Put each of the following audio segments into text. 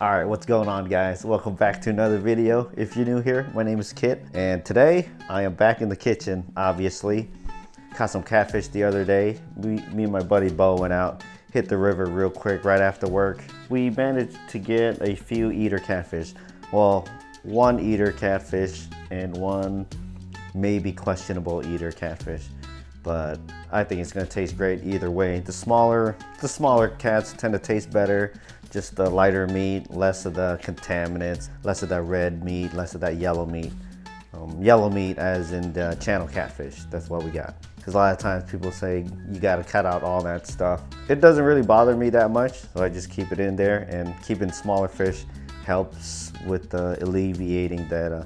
Alright, what's going on, guys? Welcome back to another video. If you're new here, my name is Kit, and today I am back in the kitchen, obviously. Caught some catfish the other day. Me and my buddy Bo went out, hit the river real quick right after work. We managed to get a few eater catfish. Well, one eater catfish and one maybe questionable eater catfish. But I think it's gonna taste great either way. The smaller cats tend to taste better. Just the lighter meat, less of the contaminants, less of that red meat, less of that yellow meat. Yellow meat as in the channel catfish, that's what we got. Because a lot of times people say you gotta cut out all that stuff. It doesn't really bother me that much, so I just keep it in there, and keeping smaller fish helps with alleviating that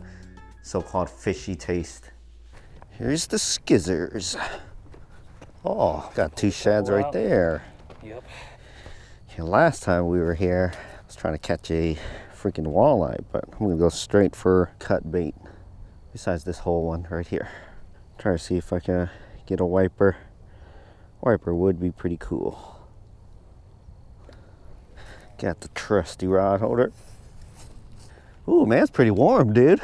so-called fishy taste. Here's the skizzers. Oh, got two shads right there. Yep. And last time we were here, I was trying to catch a freaking walleye, but I'm gonna go straight for cut bait. Besides this whole one right here. Try to see if I can get a wiper. Wiper would be pretty cool. Got the trusty rod holder. Ooh, man, it's pretty warm, dude.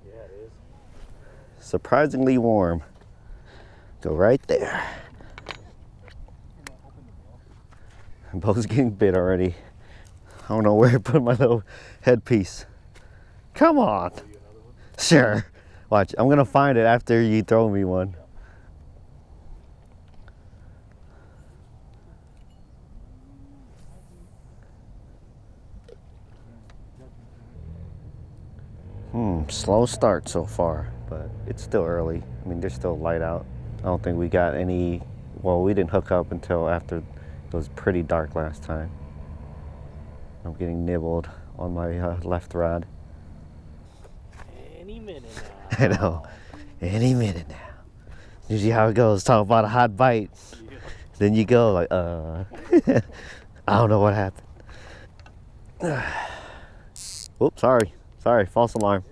Yeah, it is. Surprisingly warm. Go right there. Bo's getting bit already. I don't know where to put my little headpiece. Come on. Sure. Watch, I'm gonna find it after you throw me one. Slow start so far, but it's still early. I mean, there's still light out. I don't think we got any, well, we didn't hook up until after it was pretty dark last time. I'm getting nibbled on my left rod. Any minute now. I know, any minute now. Usually how it goes, talk about a hot bite. Yeah. Then you go like, I don't know what happened. Oops, sorry, false alarm.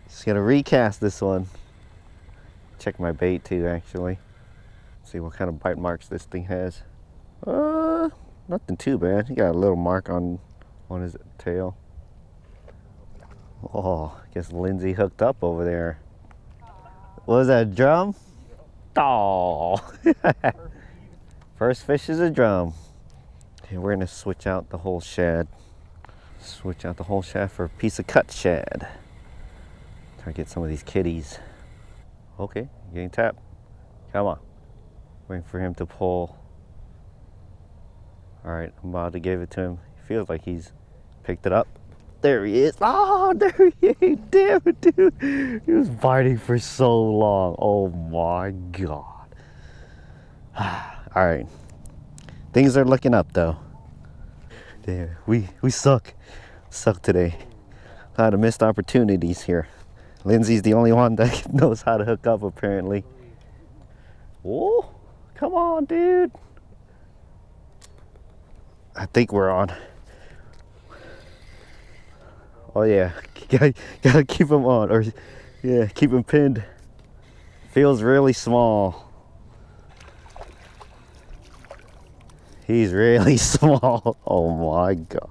Just gonna recast this one. Check my bait too, actually. See what kind of bite marks this thing has. Nothing too bad. He got a little mark on his tail. Oh, I guess Lindsay hooked up over there. What was that, a drum? Oh. First fish is a drum. Okay, we're gonna switch out the whole shad. Switch out the whole shad for a piece of cut shad. Try to get some of these kitties. Okay, getting tapped. Come on. Waiting for him to pull. All right, I'm about to give it to him. He feels like he's picked it up. There he is. Oh, there he is. Damn it, dude. He was biting for so long. Oh my God. All right. Things are looking up though. Damn, we suck. Suck today. A lot of missed opportunities here. Lindsay's the only one that knows how to hook up apparently. Oh, come on, dude. I think we're on. Oh yeah, gotta keep him on, or yeah, keep him pinned. Feels really small. He's really small. Oh my God.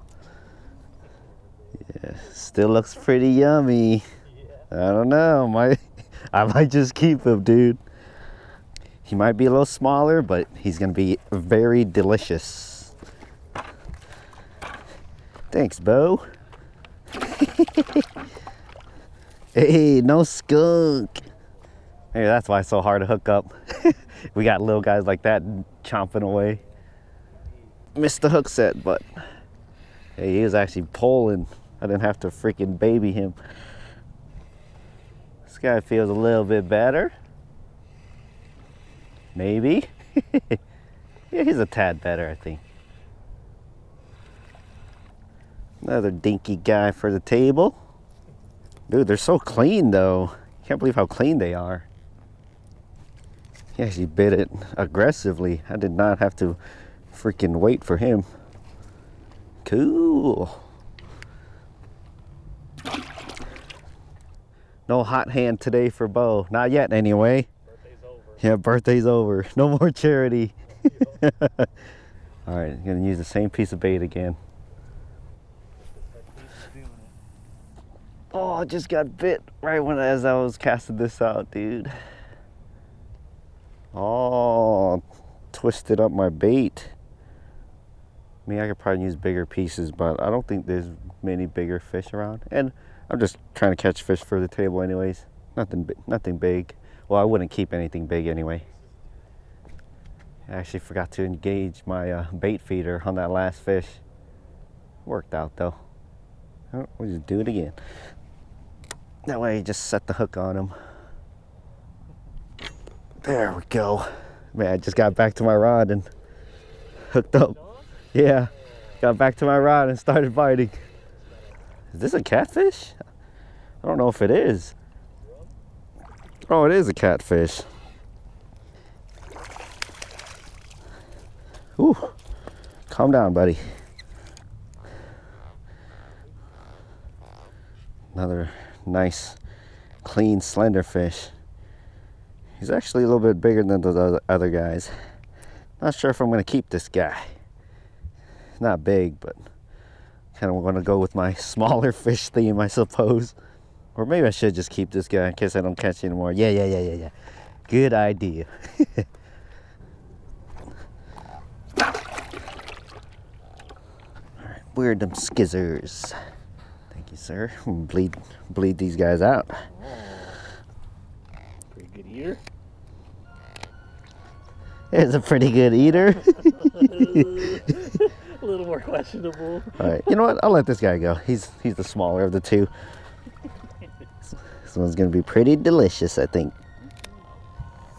Yeah, still looks pretty yummy. I don't know, I might just keep him, dude. He might be a little smaller, but he's gonna be very delicious. Thanks, Bo. Hey, no skunk. Hey, that's why it's so hard to hook up. We got little guys like that chomping away. Missed the hook set, but hey, he was actually pulling. I didn't have to freaking baby him. This guy feels a little bit better. Maybe. Yeah, he's a tad better, I think. Another dinky guy for the table. Dude, they're so clean though. Can't believe how clean they are. He actually bit it aggressively. I did not have to freaking wait for him. Cool. No hot hand today for Bo. Not yet anyway. Birthday's over. Yeah, birthday's over. No more charity. All right, I'm gonna use the same piece of bait again. Oh, I just got bit right as I was casting this out, dude. Oh, twisted up my bait. I mean, I could probably use bigger pieces, but I don't think there's many bigger fish around. And I'm just trying to catch fish for the table anyways. Nothing big. Well, I wouldn't keep anything big anyway. I actually forgot to engage my bait feeder on that last fish. Worked out though. Oh, we'll just do it again. That way you just set the hook on him. There we go. Man, I just got back to my rod and hooked up. Yeah, got back to my rod and started biting. Is this a catfish? I don't know if it is. Oh, it is a catfish. Ooh, calm down, buddy. Another nice, clean, slender fish. He's actually a little bit bigger than the other guys. Not sure if I'm gonna keep this guy. Not big, but kind of want to go with my smaller fish theme, I suppose. Or maybe I should just keep this guy in case I don't catch any more. Yeah. Good idea. Alright, where are them skizzers? Thank you, sir. Bleed these guys out. Pretty good eater. It's a pretty good eater. A little more questionable. All right, you know what? I'll let this guy go. He's the smaller of the two. This one's gonna be pretty delicious, I think.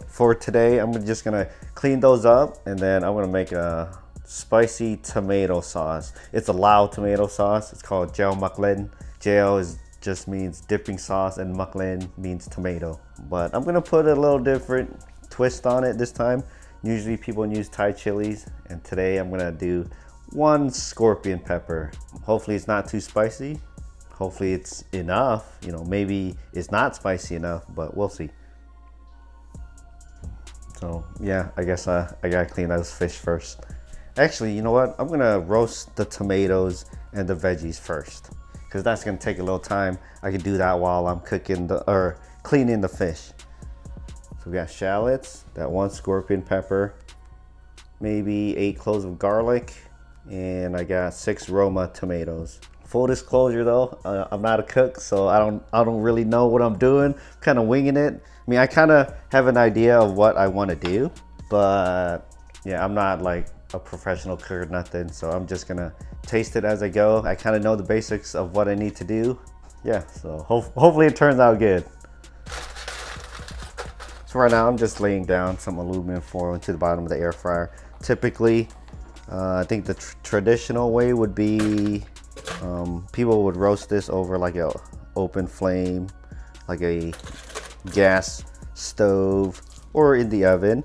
For today, I'm just gonna clean those up, and then I'm gonna make a spicy tomato sauce. It's a Lao tomato sauce. It's called gel maklen. Gel just means dipping sauce, and maklen means tomato. But I'm gonna put a little different twist on it this time. Usually people use Thai chilies, and today I'm gonna do 1 scorpion pepper. Hopefully it's not too spicy. Hopefully it's enough. You know, maybe it's not spicy enough, but we'll see. So yeah, I guess I gotta clean those fish first. Actually, you know what? I'm gonna roast the tomatoes and the veggies first, because that's gonna take a little time. I can do that while I'm cooking or cleaning the fish. So we got shallots, that 1 scorpion pepper, maybe 8 cloves of garlic, and I got 6 Roma tomatoes. Full disclosure though, I'm not a cook, so I don't really know what I'm doing. I'm kind of winging it. I mean, I kind of have an idea of what I want to do, but yeah, I'm not like a professional cook or nothing, so I'm just gonna taste it as I go. I kind of know the basics of what I need to do. Yeah, so hopefully it turns out good. So right now I'm just laying down some aluminum foil into the bottom of the air fryer. Typically, I think the traditional way would be people would roast this over like a open flame, like a gas stove, or in the oven.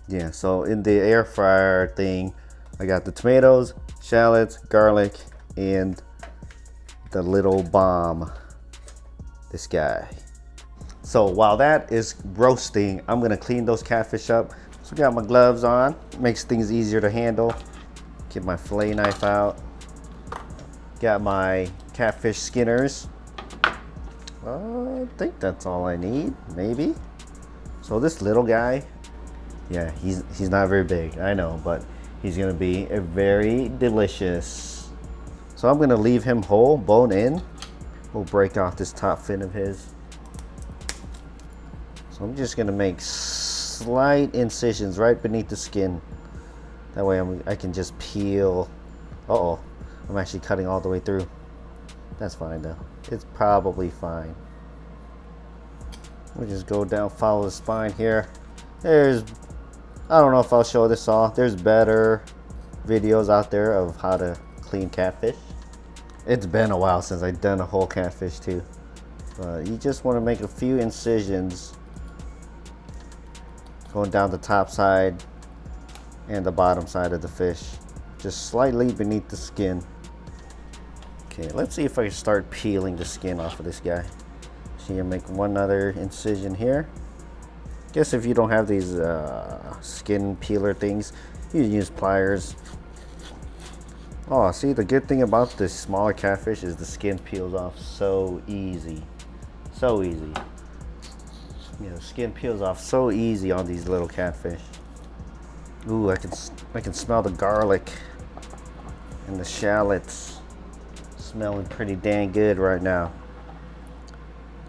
Yeah, so in the air fryer thing, I got the tomatoes, shallots, garlic, and the little bomb, this guy. So while that is roasting, I'm gonna clean those catfish up. So I got my gloves on, makes things easier to handle. Get my fillet knife out. Got my catfish skinners. I think that's all I need, maybe. So this little guy, yeah, he's not very big, I know, but he's gonna be very delicious. So I'm gonna leave him whole, bone in. We'll break off this top fin of his. So I'm just gonna make slight incisions right beneath the skin. That way I can just peel. Uh-oh, I'm actually cutting all the way through. That's fine though. It's probably fine. We'll just go down, follow the spine here. I don't know if I'll show this all. There's better videos out there of how to clean catfish. It's been a while since I've done a whole catfish too. But you just want to make a few incisions going down the top side and the bottom side of the fish, just slightly beneath the skin. Okay, let's see if I can start peeling the skin off of this guy. So you make one other incision here. Guess if you don't have these skin peeler things, you can use pliers. Oh, see, the good thing about this smaller catfish is the skin peels off so easy. So easy. You know, skin peels off so easy on these little catfish. Ooh, I can smell the garlic and the shallots. Smelling pretty dang good right now.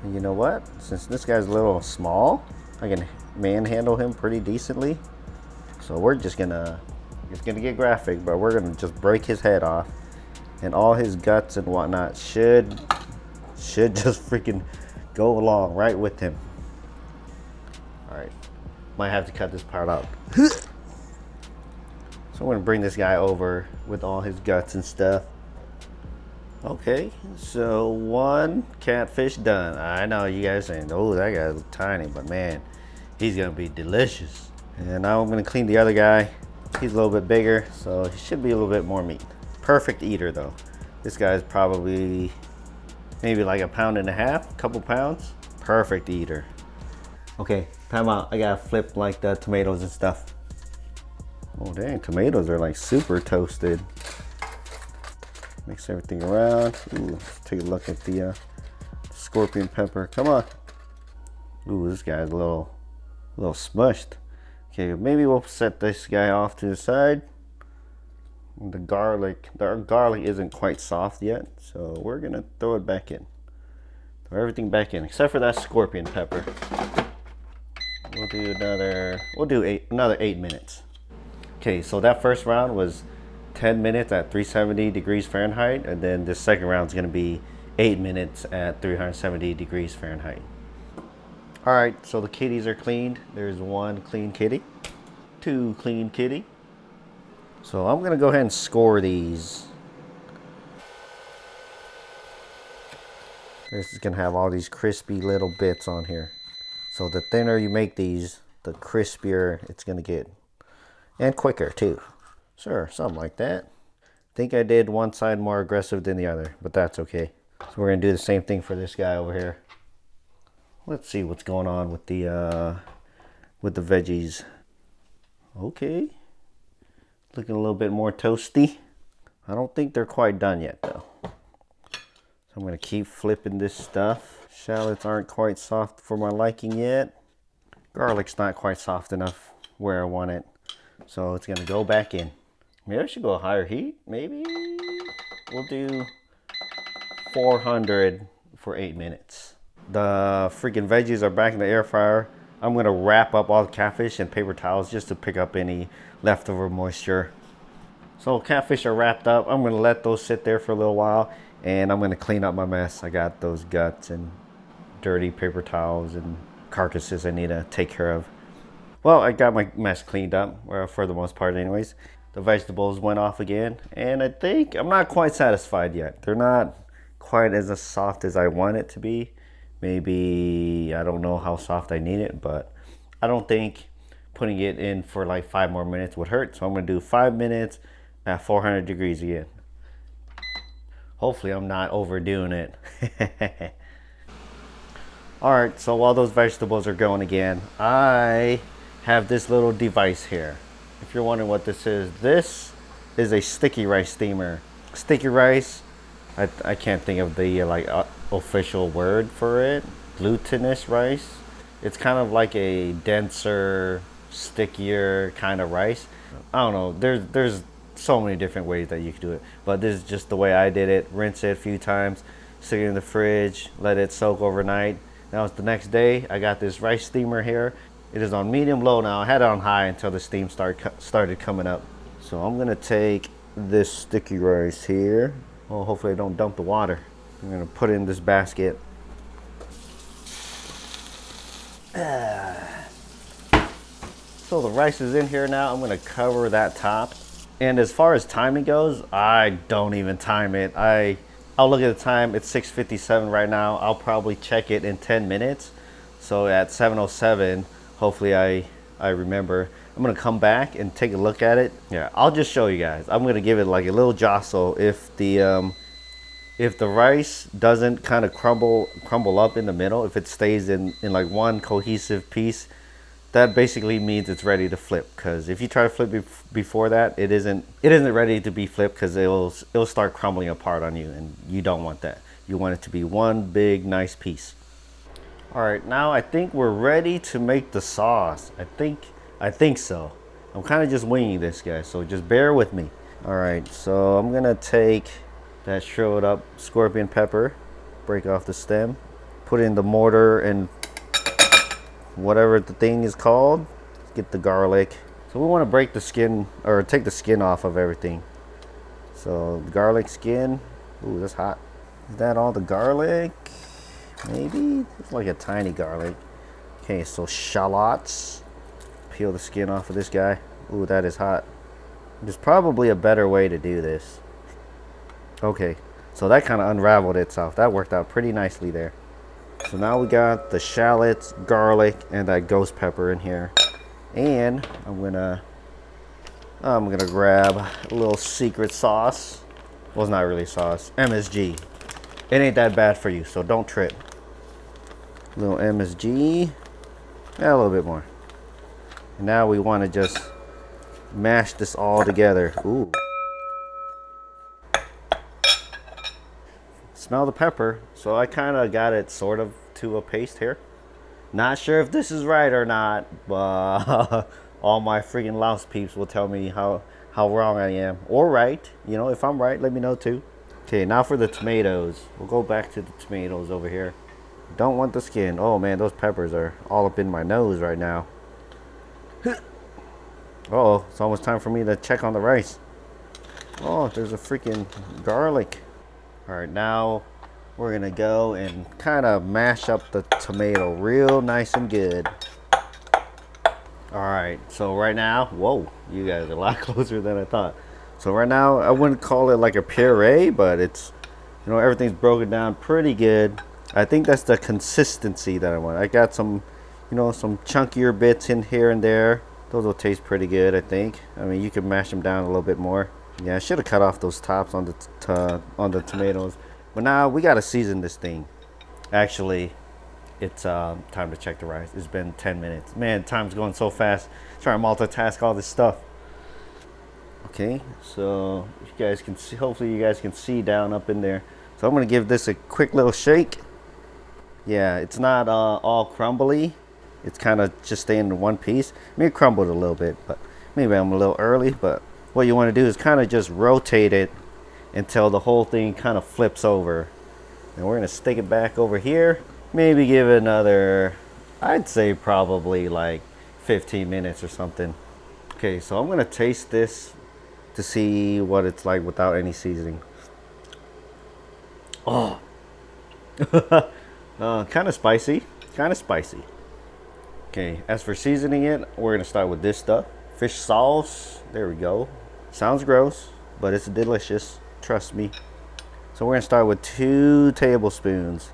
And you know what? Since this guy's a little small, I can manhandle him pretty decently. So we're just gonna, it's gonna get graphic, but we're gonna just break his head off, and all his guts and whatnot should just freaking go along right with him. All right, might have to cut this part out. So I'm gonna bring this guy over with all his guts and stuff. Okay, so one catfish done. I know you guys saying, oh, that guy's tiny, but man, he's gonna be delicious. And now I'm gonna clean the other guy. He's a little bit bigger, so he should be a little bit more meat. Perfect eater though. This guy's probably maybe like a pound and a half, a couple pounds. Perfect eater. Okay, time out. I gotta flip like the tomatoes and stuff. Oh dang, tomatoes are like super toasted. Mix everything around. Ooh, let's take a look at the scorpion pepper. Come on. Ooh, this guy's a little smushed. Okay, maybe we'll set this guy off to the side. The garlic isn't quite soft yet, so we're gonna throw it back in. Throw everything back in, except for that scorpion pepper. We'll do another 8 minutes. Okay, so that first round was 10 minutes at 370 degrees Fahrenheit, and then this second round is going to be 8 minutes at 370 degrees Fahrenheit. All right, so the kitties are cleaned. There's one clean kitty, two clean kitty. So I'm going to go ahead and score these. This is going to have all these crispy little bits on here. So the thinner you make these, the crispier it's going to get, and quicker too. Sure, something like that. I think I did one side more aggressive than the other, but that's okay. So we're gonna do the same thing for this guy over here. Let's see what's going on with the veggies. Okay, looking a little bit more toasty. I don't think they're quite done yet though. So I'm gonna keep flipping this stuff. Shallots aren't quite soft for my liking yet. Garlic's not quite soft enough where I want it. So it's gonna go back in. Maybe I should go higher heat, maybe? We'll do 400 for 8 minutes. The freaking veggies are back in the air fryer. I'm gonna wrap up all the catfish in paper towels just to pick up any leftover moisture. So catfish are wrapped up. I'm gonna let those sit there for a little while, and I'm gonna clean up my mess. I got those guts and dirty paper towels and carcasses I need to take care of. Well, I got my mess cleaned up, for the most part anyways. The vegetables went off again, and I think I'm not quite satisfied yet. They're not quite as soft as I want it to be. Maybe, I don't know how soft I need it, but I don't think putting it in for like 5 more minutes would hurt. So I'm gonna do 5 minutes at 400 degrees again. Hopefully I'm not overdoing it. All right, so while those vegetables are going again, I have this little device here. If you're wondering what this is a sticky rice steamer. Sticky rice, I can't think of the official word for it. Glutinous rice. It's kind of like a denser, stickier kind of rice. I don't know, there's so many different ways that you could do it, but this is just the way I did it. Rinse it a few times, stick it in the fridge, let it soak overnight. Now it's the next day. I got this rice steamer here. It is on medium low now. I had it on high until the steam started coming up. So I'm gonna take this sticky rice here. Oh, hopefully I don't dump the water. I'm gonna put it in this basket. So the rice is in here now. I'm gonna cover that top. And as far as timing goes, I don't even time it. I'll look at the time. It's 6:57 right now. I'll probably check it in 10 minutes. So at 7:07, hopefully I remember. I'm gonna come back and take a look at it. Yeah, I'll just show you guys. I'm gonna give it like a little jostle. If the rice doesn't kind of crumble up in the middle, if it stays in like one cohesive piece, that basically means it's ready to flip. Because if you try to flip before that, it isn't ready to be flipped, because it'll start crumbling apart on you, and you don't want that. You want it to be one big nice piece. All right, now I think we're ready to make the sauce. I think so. I'm kind of just winging this, guys, so just bear with me. All right, so I'm gonna take that shriveled up scorpion pepper, break off the stem, put it in the mortar and whatever the thing is called. Get the garlic. So we want to break the skin, or take the skin off of everything. So garlic skin. Ooh, that's hot. Is that all the garlic? Maybe it's like a tiny garlic. Okay, so shallots. Peel the skin off of this guy. Ooh, that is hot. There's probably a better way to do this. Okay, so that kind of unraveled itself. That worked out pretty nicely there. So now we got the shallots, garlic, and that ghost pepper in here. And I'm gonna grab a little secret sauce. Well, it's not really sauce. MSG. It ain't that bad for you, so don't trip. A little MSG. Yeah, a little bit more. And now we want to just mash this all together. Ooh. Smell the pepper. So I kind of got it sort of to a paste here. Not sure if this is right or not, but all my freaking louse peeps will tell me how wrong I am, or right. You know, if I'm right, let me know too. Okay, now for the tomatoes. We'll go back to the tomatoes over here. Don't want the skin. Oh man, those peppers are all up in my nose right now. Oh, it's almost time for me to check on the rice. Oh, there's a freaking garlic. All right, now we're gonna go and kind of mash up the tomato real nice and good. All right, so right now, whoa, you guys are a lot closer than I thought. So right now, I wouldn't call it like a puree, but it's, you know, everything's broken down pretty good. I think that's the consistency that I want. I got some, you know, some chunkier bits in here and there. Those will taste pretty good, I think. I mean, you can mash them down a little bit more. Yeah, I should have cut off those tops on the tomatoes. But now we gotta season this thing. Actually, it's time to check the rice. It's been 10 minutes. Man, time's going so fast. Trying to multitask all this stuff. Okay, so you guys can see, hopefully you guys can see down up in there. So I'm gonna give this a quick little shake. Yeah, it's not all crumbly. It's kind of just staying in one piece. Maybe it crumbled a little bit, but maybe I'm a little early. But what you want to do is kind of just rotate it until the whole thing kind of flips over. And we're gonna stick it back over here. Maybe give it another, I'd say probably like 15 minutes or something. Okay, so I'm gonna taste this to see what it's like without any seasoning. Oh, kind of spicy, kind of spicy. Okay, as for seasoning it, we're gonna start with this stuff. Fish sauce, there we go. Sounds gross, but it's delicious, trust me. So we're gonna start with 2 tablespoons.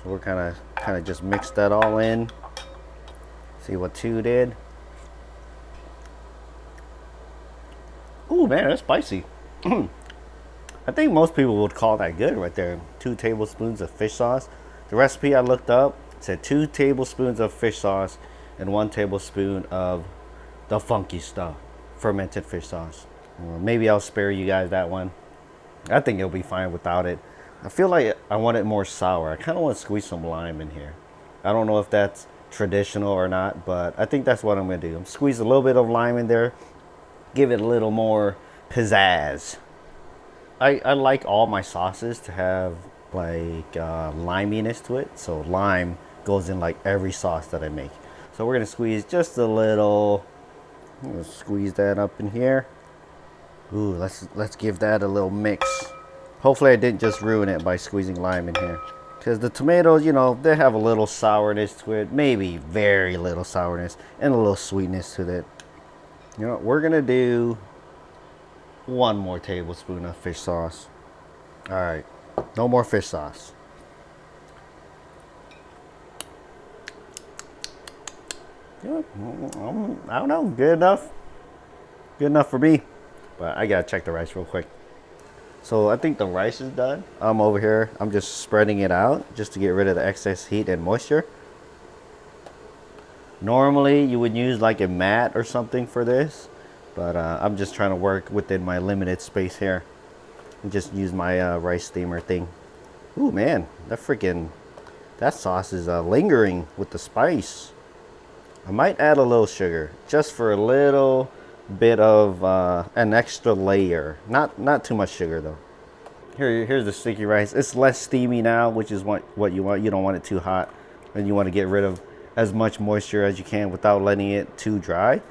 So we're kind of just mix that all in. See what 2 did. Ooh man, that's spicy. I think most people would call that good right there. 2 tablespoons of fish sauce. The recipe I looked up said 2 tablespoons of fish sauce and 1 tablespoon of the funky stuff, fermented fish sauce. Maybe I'll spare you guys that one. I think it'll be fine without it. I feel like I want it more sour. I kind of want to squeeze some lime in here. I don't know if that's traditional or not, but I think that's what I'm going to do. I'm squeeze a little bit of lime in there, give it a little more pizzazz. I like all my sauces to have like liminess to it. So lime goes in like every sauce that I make. So we're going to squeeze just a little. I'm going to squeeze that up in here. Ooh, let's give that a little mix. Hopefully I didn't just ruin it by squeezing lime in here. Because the tomatoes, you know, they have a little sourness to it. Maybe very little sourness. And a little sweetness to it. You know, we're going to do 1 more tablespoon of fish sauce. All right. No more fish sauce. I don't know. Good enough. Good enough for me. But I got to check the rice real quick. So I think the rice is done. I'm over here. I'm just spreading it out just to get rid of the excess heat and moisture. Normally you would use like a mat or something for this, but I'm just trying to work within my limited space here and just use my rice steamer thing. Ooh man, that sauce is lingering with the spice. I might add a little sugar just for a little bit of an extra layer. Not too much sugar though. Here's the sticky rice. It's less steamy now, which is what you want. You don't want it too hot, and you want to get rid of as much moisture as you can without letting it too dry.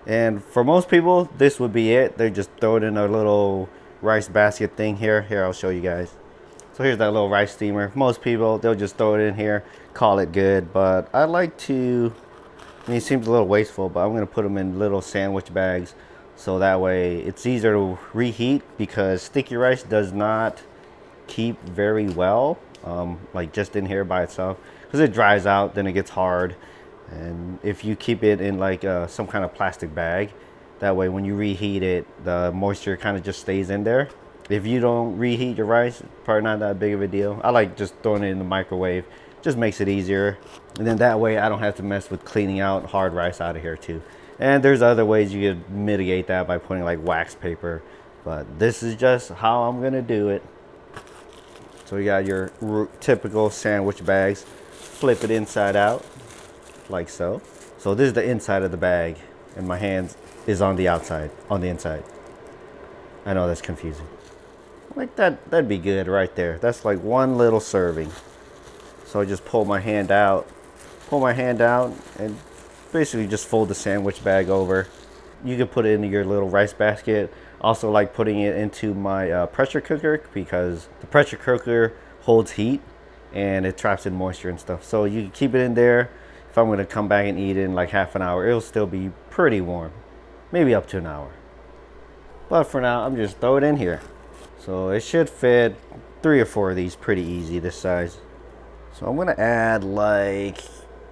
And for most people, this would be it. They just throw it in a little rice basket thing here. Here, I'll show you guys. So here's that little rice steamer. Most people, they'll just throw it in here, call it good. But I like to, I mean, it seems a little wasteful, but I'm gonna put them in little sandwich bags. So that way it's easier to reheat, because sticky rice does not keep very well, like just in here by itself, because it dries out, then it gets hard. And if you keep it in like some kind of plastic bag, that way when you reheat it, the moisture kind of just stays in there. If you don't reheat your rice, probably not that big of a deal. I like just throwing it in the microwave. Just makes it easier. And then that way I don't have to mess with cleaning out hard rice out of here too. And there's other ways you could mitigate that by putting like wax paper, but this is just how I'm gonna do it. So you got your typical sandwich bags. Flip it inside out, like so. So this is the inside of the bag, and my hand is on the outside, on the inside. I know that's confusing. Like that'd be good right there. That's like one little serving. So I just pull my hand out, and basically just fold the sandwich bag over. You can put it into your little rice basket. Also like putting it into my pressure cooker, because the pressure cooker holds heat and it traps in moisture and stuff. So you can keep it in there. If I'm gonna come back and eat it in like half an hour, it'll still be pretty warm. Maybe up to an hour. But for now, I'm just throw it in here. So it should fit 3 or 4 of these pretty easy, this size. So I'm gonna add like,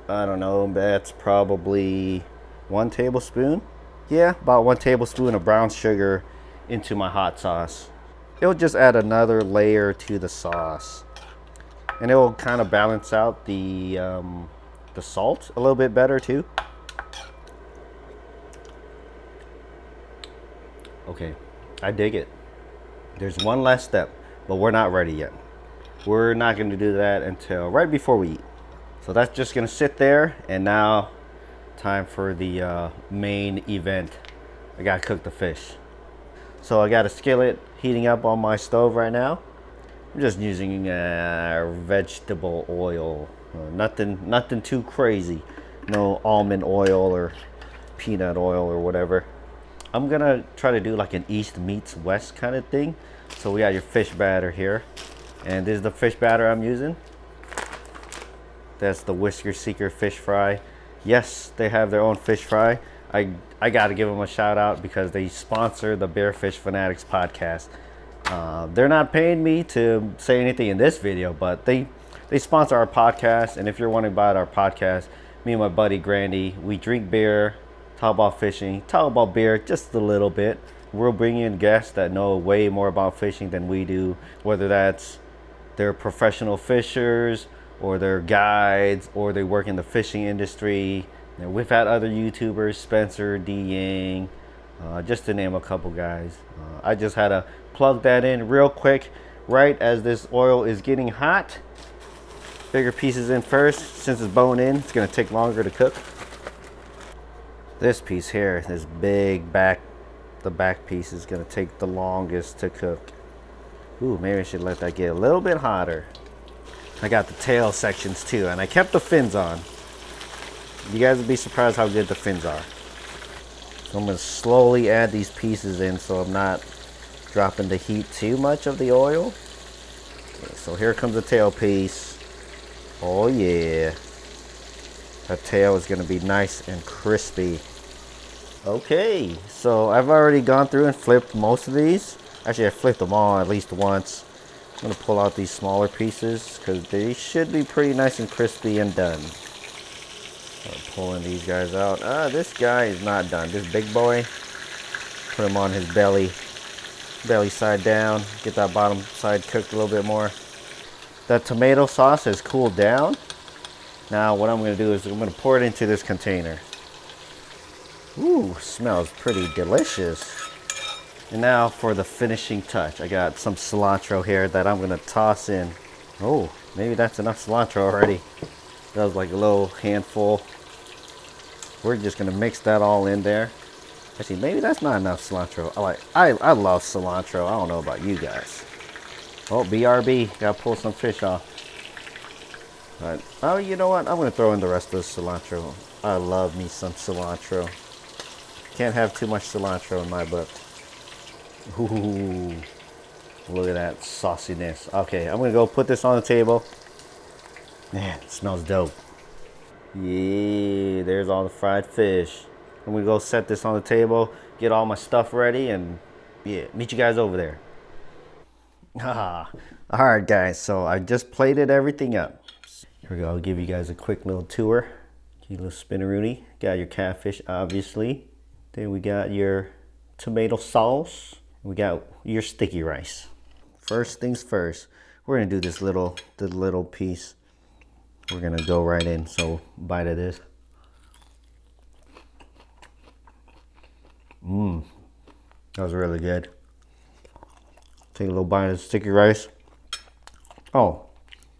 I don't know, that's probably 1 tablespoon. Yeah, about 1 tablespoon of brown sugar into my hot sauce. It'll just add another layer to the sauce. And it will kind of balance out the salt a little bit better too. Okay, I dig it. There's one last step, but we're not ready yet. We're not going to do that until right before we eat. So that's just going to sit there, and now time for the main event. I got to cook the fish. So I got a skillet heating up on my stove right now. I'm just using vegetable oil. Nothing too crazy. No almond oil or peanut oil or whatever. I'm gonna try to do like an East meets West kind of thing. So we got your fish batter here, and this is the fish batter I'm using. That's the Whisker Seeker fish fry. Yes, they have their own fish fry. I gotta give them a shout out because they sponsor the Bearfish Fanatics podcast. They're not paying me to say anything in this video, but they sponsor our podcast. And if you're wondering about our podcast, me and my buddy Grandy, we drink beer, talk about fishing, talk about beer just a little bit. We'll bring in guests that know way more about fishing than we do, whether that's they're professional fishers or they're guides or they work in the fishing industry. And we've had other YouTubers, Spencer, D. Yang, just to name a couple guys. I just had to plug that in real quick right as this oil is getting hot. Bigger pieces in first. Since it's bone in, it's gonna take longer to cook. This piece here, this big back, the back piece is gonna take the longest to cook. Ooh, maybe I should let that get a little bit hotter. I got the tail sections too, and I kept the fins on. You guys would be surprised how good the fins are. So I'm gonna slowly add these pieces in so I'm not dropping the heat too much of the oil. Okay, so here comes the tail piece. Oh yeah. That tail is gonna be nice and crispy. Okay, so I've already gone through and flipped most of these. Actually, I flipped them all at least once. I'm gonna pull out these smaller pieces because they should be pretty nice and crispy and done. I'm pulling these guys out. This guy is not done. This big boy, put him on his belly side down. Get that bottom side cooked a little bit more. That tomato sauce has cooled down. Now what I'm gonna do is I'm gonna pour it into this container. Ooh, smells pretty delicious. And now for the finishing touch. I got some cilantro here that I'm gonna toss in. Oh, maybe that's enough cilantro already. That was like a little handful. We're just gonna mix that all in there. Actually, maybe that's not enough cilantro. I love cilantro. I don't know about you guys. Oh, BRB, gotta pull some fish off. But, oh, you know what? I'm gonna throw in the rest of the cilantro. I love me some cilantro. Can't have too much cilantro in my book. Ooh, look at that sauciness. Okay, I'm gonna go put this on the table. Man, it smells dope. Yeah, there's all the fried fish. I'm gonna go set this on the table, get all my stuff ready, and yeah, meet you guys over there. All right, guys, so I just plated everything up. Here we go, I'll give you guys a quick little tour. Cute little spinneroonie. Got your catfish, obviously. Then we got your tomato sauce. We got your sticky rice. First things first, we're gonna do the little piece. We're gonna go right in, so bite of this. That was really good. Take a little bite of the sticky rice. Oh,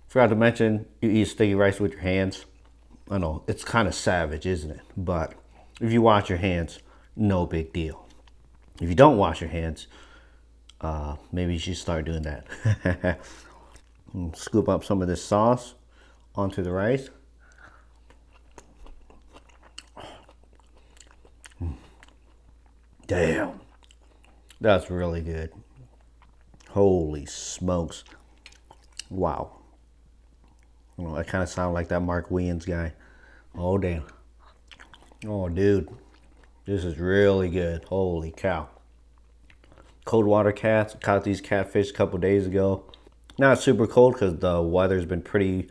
forgot to mention, you eat sticky rice with your hands. I know, it's kind of savage, isn't it? But if you wash your hands, no big deal. If you don't wash your hands, maybe you should start doing that. Scoop up some of this sauce onto the rice. Damn, that's really good. Holy smokes. Wow. Oh, I kind of sound like that Mark Wiens guy. Oh, damn. Oh, dude. This is really good. Holy cow. Cold water cats. Caught these catfish a couple days ago. Not super cold because the weather's been pretty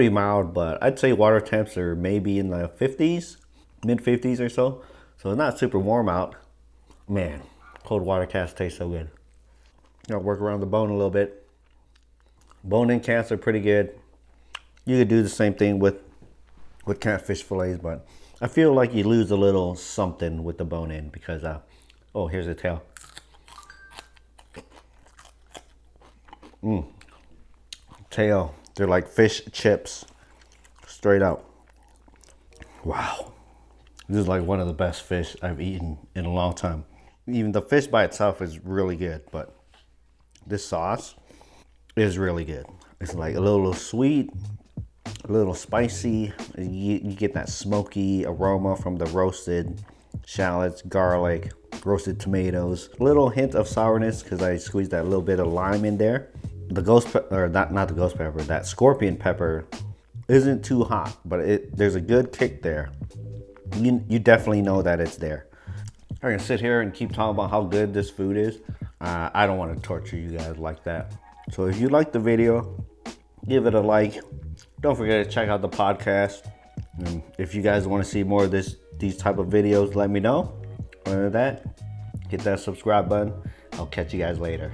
mild, but I'd say water temps are maybe in the 50s, mid 50s or so. So it's not super warm out. Man, cold water cats taste so good. I'll work around the bone a little bit. Bone-in cats are pretty good. You could do the same thing with catfish fillets, but I feel like you lose a little something with the bone-in because, oh, here's the tail. Tail. They're like fish chips, straight up. Wow. This is like one of the best fish I've eaten in a long time. Even the fish by itself is really good, but this sauce is really good. It's like a little sweet, a little spicy. You get that smoky aroma from the roasted shallots, garlic, roasted tomatoes. A little hint of sourness because I squeezed that little bit of lime in there. The ghost pepper, or not the ghost pepper, that scorpion pepper isn't too hot, but there's a good kick there. You definitely know that it's there. I'm gonna sit here and keep talking about how good this food is. I don't want to torture you guys like that. So if you like the video, give it a like. Don't forget to check out the podcast. And if you guys want to see more of these type of videos, let me know. Other than that, hit that subscribe button. I'll catch you guys later.